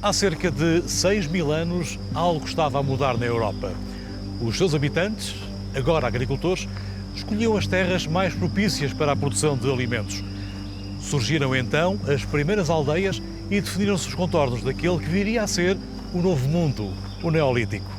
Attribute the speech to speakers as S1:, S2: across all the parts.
S1: Há cerca de 6.000 anos, algo estava a mudar na Europa. Os seus habitantes, agora agricultores, escolhiam as terras mais propícias para a produção de alimentos. Surgiram então as primeiras aldeias e definiram-se os contornos daquele que viria a ser o novo mundo, o Neolítico.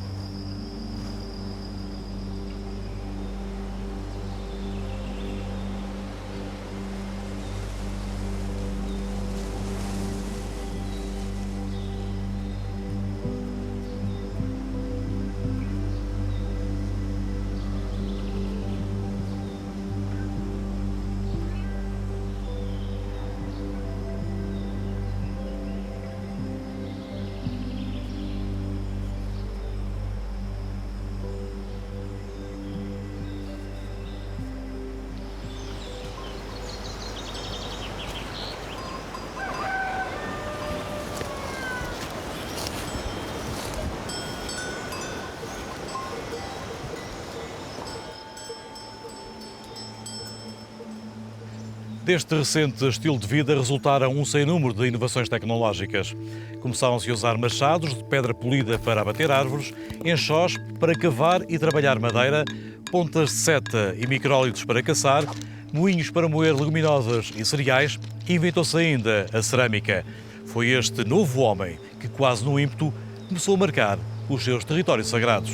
S1: Deste recente estilo de vida resultaram um sem número de inovações tecnológicas. Começaram-se a usar machados de pedra polida para abater árvores, enxós para cavar e trabalhar madeira, pontas de seta e micrólitos para caçar, moinhos para moer leguminosas e cereais e inventou-se ainda a cerâmica. Foi este novo homem que, quase no ímpeto, começou a marcar os seus territórios sagrados.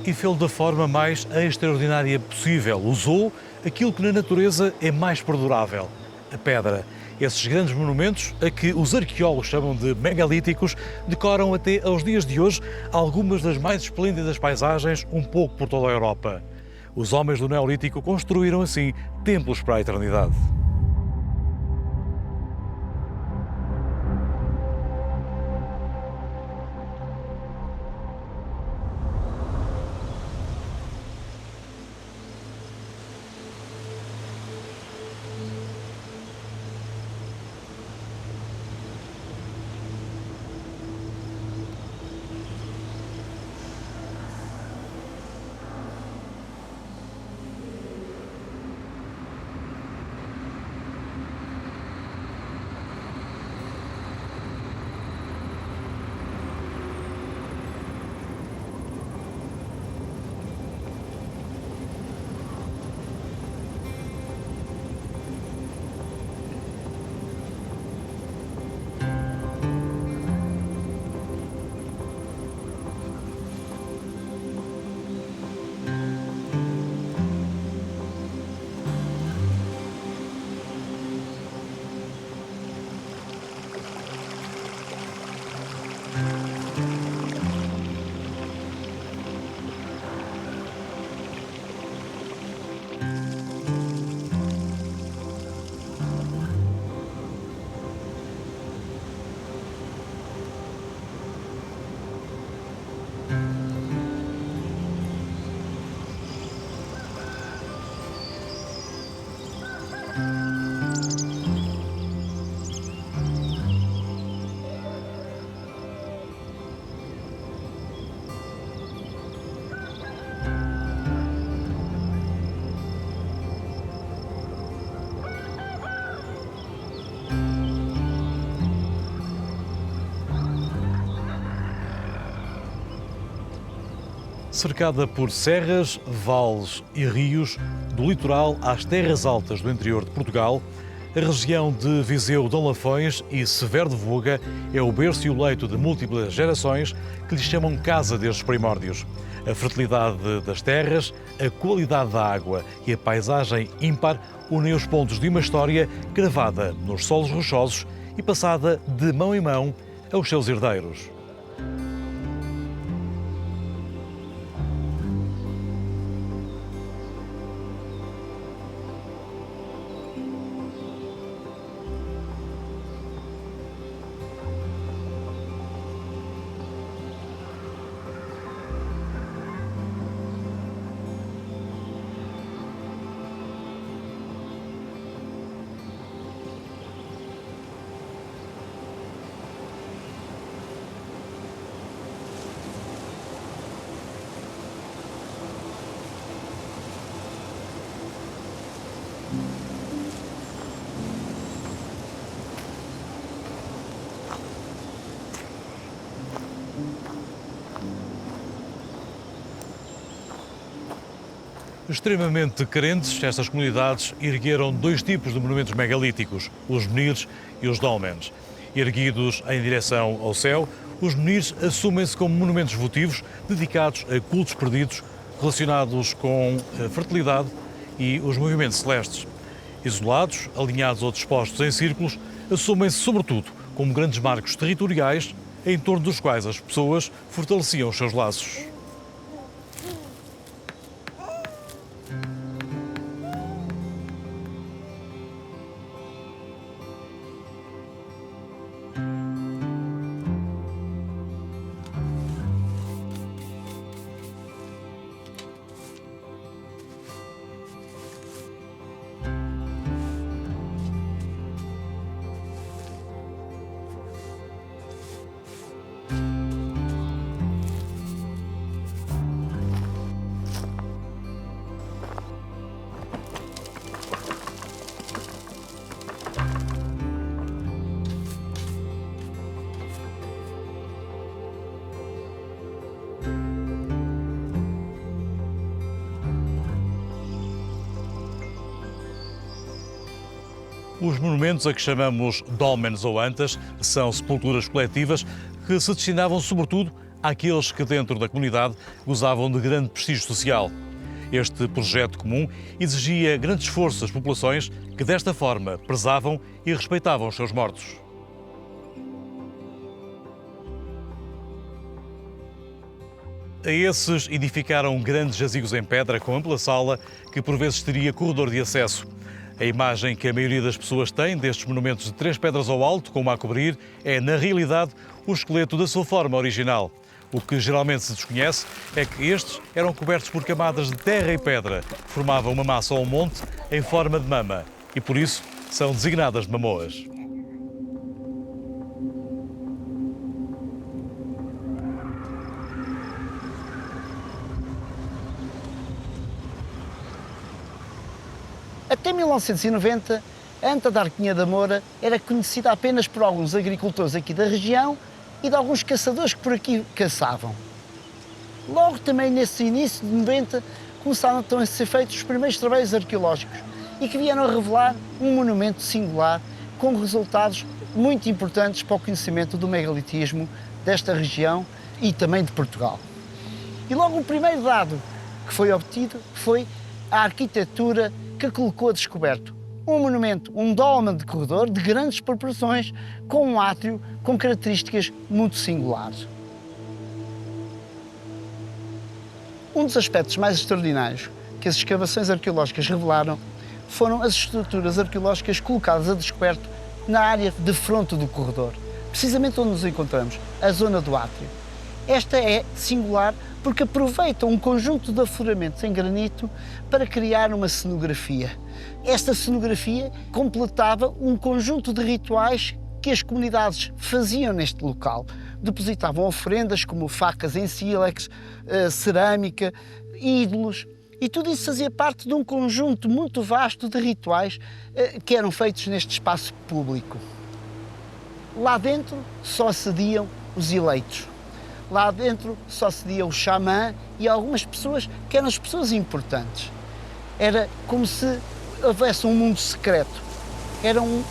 S1: E fê-lo da forma mais extraordinária possível. Usou aquilo que na natureza é mais perdurável, a pedra. Esses grandes monumentos, a que os arqueólogos chamam de megalíticos, decoram até aos dias de hoje algumas das mais esplêndidas paisagens um pouco por toda a Europa. Os homens do Neolítico construíram assim templos para a eternidade. Cercada por serras, vales e rios, do litoral às terras altas do interior de Portugal, a região de Viseu, Dom Lafões e Severo de Voga é o berço e o leito de múltiplas gerações que lhe chamam casa desde os primórdios. A fertilidade das terras, a qualidade da água e a paisagem ímpar unem os pontos de uma história gravada nos solos rochosos e passada de mão em mão aos seus herdeiros. Extremamente carentes, estas comunidades ergueram dois tipos de monumentos megalíticos, os menires e os dólmens. Erguidos em direção ao céu, os menires assumem-se como monumentos votivos dedicados a cultos perdidos relacionados com a fertilidade e os movimentos celestes. Isolados, alinhados ou dispostos em círculos, assumem-se sobretudo como grandes marcos territoriais em torno dos quais as pessoas fortaleciam os seus laços. Os monumentos a que chamamos dólmenes ou antas são sepulturas coletivas que se destinavam sobretudo àqueles que dentro da comunidade gozavam de grande prestígio social. Este projeto comum exigia grande esforço das populações que desta forma prezavam e respeitavam os seus mortos. A esses edificaram grandes jazigos em pedra com ampla sala que por vezes teria corredor de acesso. A imagem que a maioria das pessoas tem destes monumentos de 3 pedras ao alto, como a cobrir, é, na realidade, o esqueleto da sua forma original. O que geralmente se desconhece é que estes eram cobertos por camadas de terra e pedra, que formavam uma massa ou um monte em forma de mama e, por isso, são designadas de mamoas.
S2: Até 1990, a anta da Arquinha da Moura era conhecida apenas por alguns agricultores aqui da região e de alguns caçadores que por aqui caçavam. Logo também nesse início de 90, começaram então a ser feitos os primeiros trabalhos arqueológicos e que vieram a revelar um monumento singular com resultados muito importantes para o conhecimento do megalitismo desta região e também de Portugal. E logo o primeiro dado que foi obtido foi a arquitetura que colocou a descoberto um monumento, um dólmen de corredor de grandes proporções, com um átrio com características muito singulares. Um dos aspectos mais extraordinários que as escavações arqueológicas revelaram foram as estruturas arqueológicas colocadas a descoberto na área de fronte do corredor, precisamente onde nos encontramos, a zona do átrio. Esta é singular porque aproveita um conjunto de afloramentos em granito para criar uma cenografia. Esta cenografia completava um conjunto de rituais que as comunidades faziam neste local. Depositavam oferendas como facas em sílex, cerâmica, ídolos, e tudo isso fazia parte de um conjunto muito vasto de rituais que eram feitos neste espaço público. Lá dentro só acediam os eleitos. Lá dentro só se dia o xamã e algumas pessoas que eram as pessoas importantes. Era como se houvesse um mundo secreto. Era o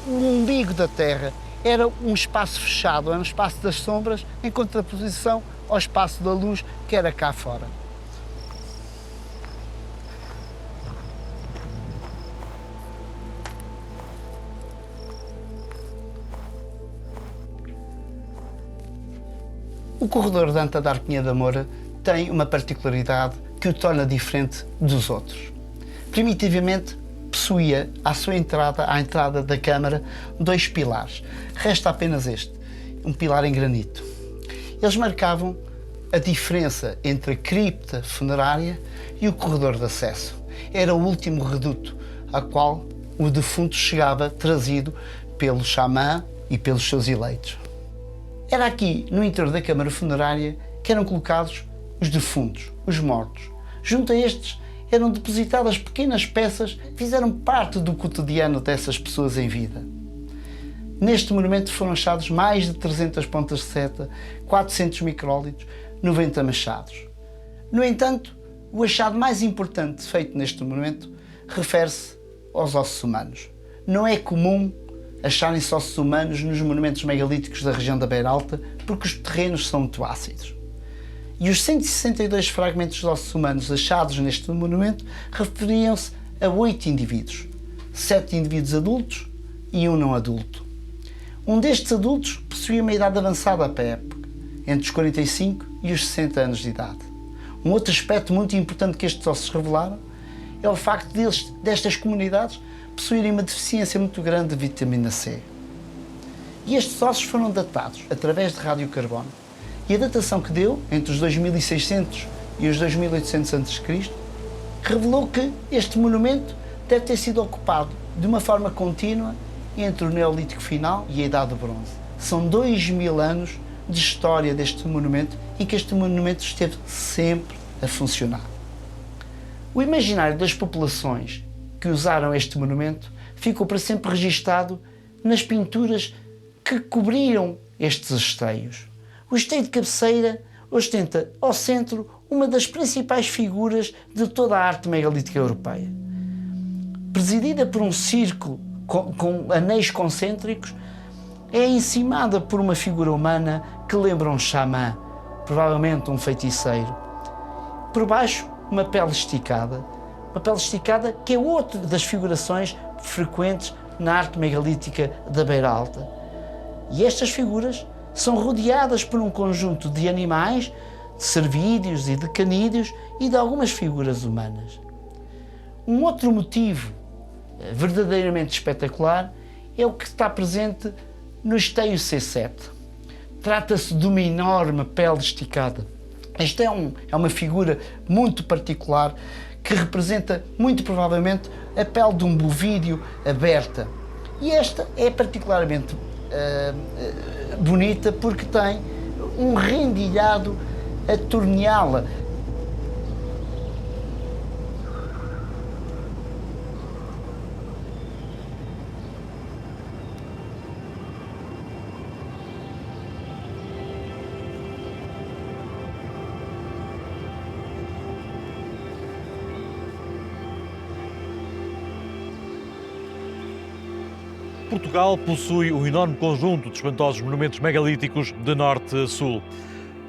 S2: umbigo da Terra. Era um espaço fechado, era um espaço das sombras, em contraposição ao espaço da luz que era cá fora. O corredor de Anta da Arquinha da Moura tem uma particularidade que o torna diferente dos outros. Primitivamente, possuía à entrada da câmara, 2 pilares. Resta apenas este, um pilar em granito. Eles marcavam a diferença entre a cripta funerária e o corredor de acesso. Era o último reduto a qual o defunto chegava trazido pelo xamã e pelos seus eleitos. Era aqui, no interior da câmara funerária, que eram colocados os defuntos, os mortos. Junto a estes eram depositadas pequenas peças que fizeram parte do cotidiano dessas pessoas em vida. Neste monumento foram achados mais de 300 pontas de seta, 400 micrólitos, 90 machados. No entanto, o achado mais importante feito neste monumento refere-se aos ossos humanos. Não é comum acharem-se ossos humanos nos monumentos megalíticos da região da Beira Alta, porque os terrenos são muito ácidos. E os 162 fragmentos de ossos humanos achados neste monumento referiam-se a 8 indivíduos, 7 indivíduos adultos e um não adulto. Um destes adultos possuía uma idade avançada para a época, entre os 45 e os 60 anos de idade. Um outro aspecto muito importante que estes ossos revelaram é o facto destas comunidades possuírem uma deficiência muito grande de vitamina C. E estes ossos foram datados através de radiocarbono. E a datação que deu, entre os 2600 e os 2800 a.C., revelou que este monumento deve ter sido ocupado de uma forma contínua entre o Neolítico final e a Idade do Bronze. São 2000 anos de história deste monumento em que este monumento esteve sempre a funcionar. O imaginário das populações que usaram este monumento ficou para sempre registado nas pinturas que cobriam estes esteios. O esteio de cabeceira ostenta ao centro uma das principais figuras de toda a arte megalítica europeia. Presidida por um círculo com anéis concêntricos, é encimada por uma figura humana que lembra um xamã, provavelmente um feiticeiro. Por baixo, uma pele esticada que é outra das figurações frequentes na arte megalítica da Beira Alta. E estas figuras são rodeadas por um conjunto de animais, de cervídeos e de canídeos e de algumas figuras humanas. Um outro motivo verdadeiramente espetacular é o que está presente no esteio C7. Trata-se de uma enorme pele esticada. Esta é uma figura muito particular que representa muito provavelmente a pele de um bovídeo aberta. E esta é particularmente bonita porque tem um rendilhado a torneá-la.
S1: Portugal possui um enorme conjunto de espantosos monumentos megalíticos de norte a sul.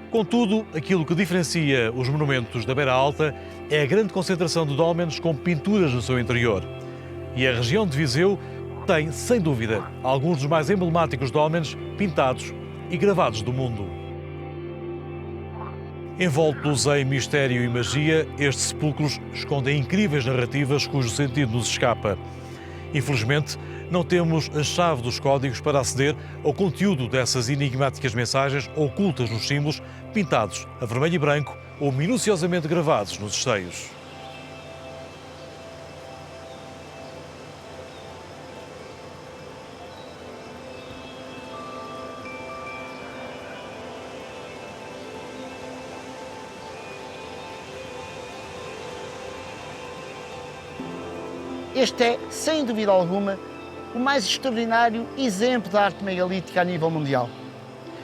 S1: Contudo, aquilo que diferencia os monumentos da Beira Alta é a grande concentração de dólmenes com pinturas no seu interior. E a região de Viseu tem, sem dúvida, alguns dos mais emblemáticos dólmenes pintados e gravados do mundo. Envoltos em mistério e magia, estes sepulcros escondem incríveis narrativas cujo sentido nos escapa. Infelizmente, não temos a chave dos códigos para aceder ao conteúdo dessas enigmáticas mensagens ocultas nos símbolos, pintados a vermelho e branco ou minuciosamente gravados nos esteios.
S2: Este é, sem dúvida alguma, o mais extraordinário exemplo da arte megalítica a nível mundial.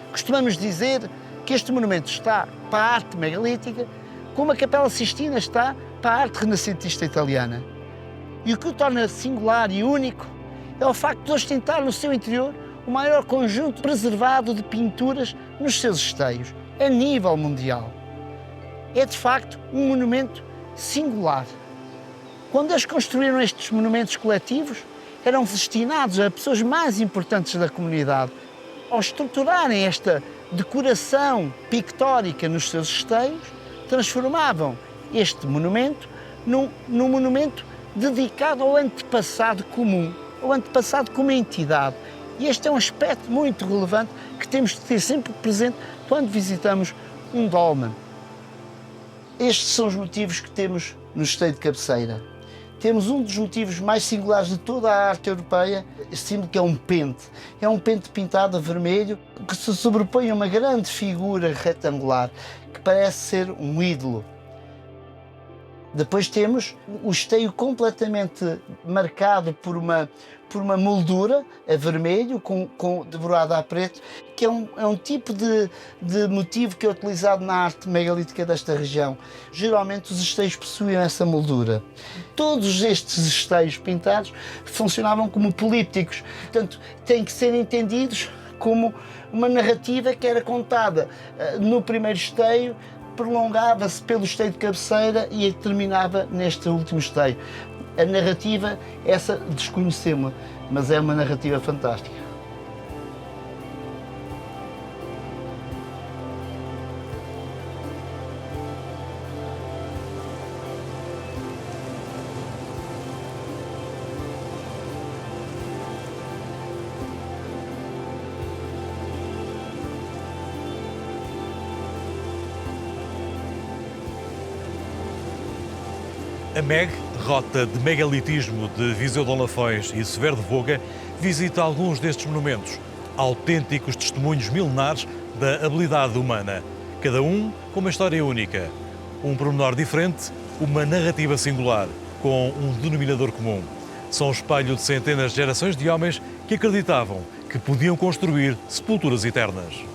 S2: Costumamos dizer que este monumento está para a arte megalítica, como a Capela Sistina está para a arte renascentista italiana. E o que o torna singular e único é o facto de ostentar no seu interior o maior conjunto preservado de pinturas nos seus esteios, a nível mundial. É, de facto, um monumento singular. Quando eles construíram estes monumentos coletivos, eram destinados a pessoas mais importantes da comunidade. Ao estruturarem esta decoração pictórica nos seus esteios, transformavam este monumento num monumento dedicado ao antepassado comum, ao antepassado como entidade. E este é um aspecto muito relevante que temos de ter sempre presente quando visitamos um dolmen. Estes são os motivos que temos no esteio de cabeceira. Temos um dos motivos mais singulares de toda a arte europeia, este símbolo que é um pente. É um pente pintado a vermelho que se sobrepõe a uma grande figura retangular que parece ser um ídolo. Depois temos o esteio completamente marcado por uma moldura a vermelho, decorada a preto, que é um tipo de motivo que é utilizado na arte megalítica desta região. Geralmente os esteios possuíam essa moldura. Todos estes esteios pintados funcionavam como polípticos, portanto têm que ser entendidos como uma narrativa que era contada no primeiro esteio, prolongava-se pelo esteio de cabeceira e terminava neste último esteio. A narrativa, essa desconhecemos, mas é uma narrativa fantástica.
S1: A MEG, Rota de Megalitismo de Viseu de Lafões e Severo de Voga, visita alguns destes monumentos, autênticos testemunhos milenares da habilidade humana, cada um com uma história única, um pormenor diferente, uma narrativa singular, com um denominador comum. São o espelho de centenas de gerações de homens que acreditavam que podiam construir sepulturas eternas.